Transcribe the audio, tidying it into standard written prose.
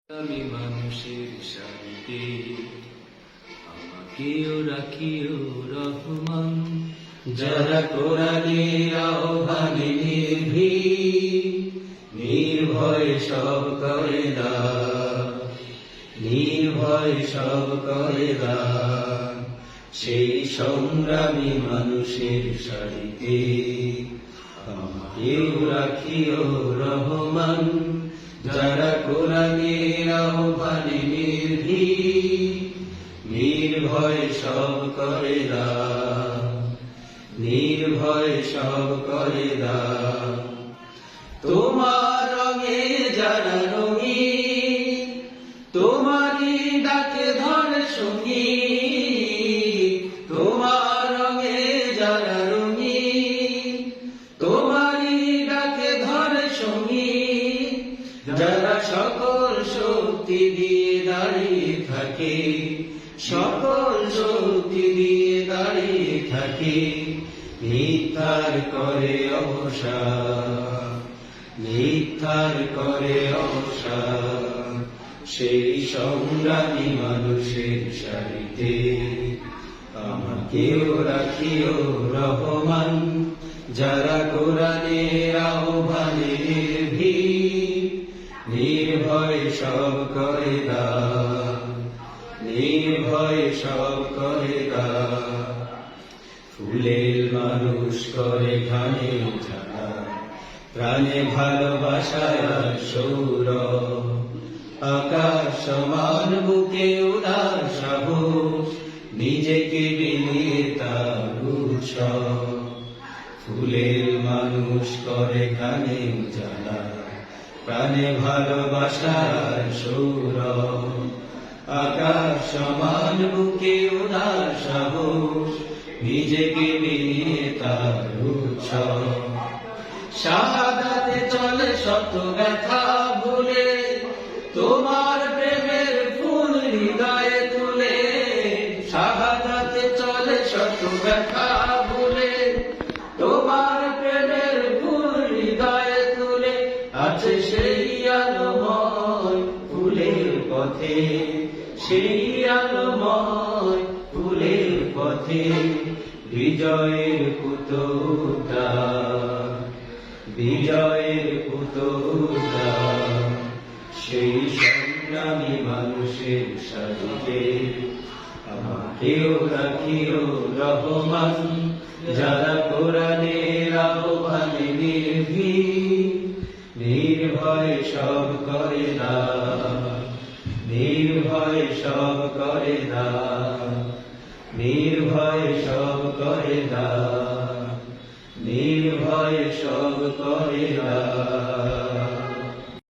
আমি মানুষের শান্তি, আমাকেও রাখিও রহমান। যারা কোরআনের আহ্বানে নির্ভয় সব করে দান, নির্ভয় সব করে দান। সেই সংগ্রামী মানুষের সারিতে আমাকেও রাখিও রহমান। যারা কোরআনের আহ্বানে নির্ভয় সব করে দান, নির্ভয় সব করে দান। তোমার রঙে যারা রঙিন, তোমারই ডাকে ধরে সঙ্গী। তোমার রঙে যারা রঙিন, তোমারই ডাকে ধরে সঙ্গী। যারা সকল শক্তি দিয়ে দাঁড়িয়ে থাকে, সকল শক্তি দিয়ে দাঁড়িয়ে থাকে। মিথ্যার করে অবসান, মিথ্যার করে অবসান। সেই সংগ্রামী মানুষের সারিতে আমাকেও রাখিও রহমান। যারা কোরআনের আহ্বানে নির্ভয় সব করে দান, নির্ভয় সব করে দান। ফুলের মানুষ করে ঘানে জানা, প্রাণে ভালোবাসায় সৌরভ। আকাশ সমান বুকে উদার সাহস, নিজেকে বিলিয়ে তার উৎসব। ফুলের মানুষ করে ঘানে জানা, প্রাণে ভালোবাসার সৌরভ। আকাশ সমান বুকে উদার সাহস, নিজেকে বিলিয়ে তার উৎসব। শাহাদাতে চলে শত ব্যথা ভুলে, তোমার প্রেমের ফুল হৃদয়ে তুলে। শাহাদাতে চলে শত ব্যথা ভুলে, তোমার প্রেমের ফুল হৃদয়ে তুলে। আছে সেই আলোময় ফুলের পথে, সেই আলোময় ফুলের পথে। বিজয়ের পুতোটা, বিজয়ের পুতোটা। সেই সংগ্রামী মানুষের সারিতে আমাকেও রাখিও রহমান। যারা কোরআনের আহ্বানে নির্ভয় সব করে দান, নির্ভয় সব করে দান, নির্ভয় সব করে দান, নির্ভয় সব করে দান।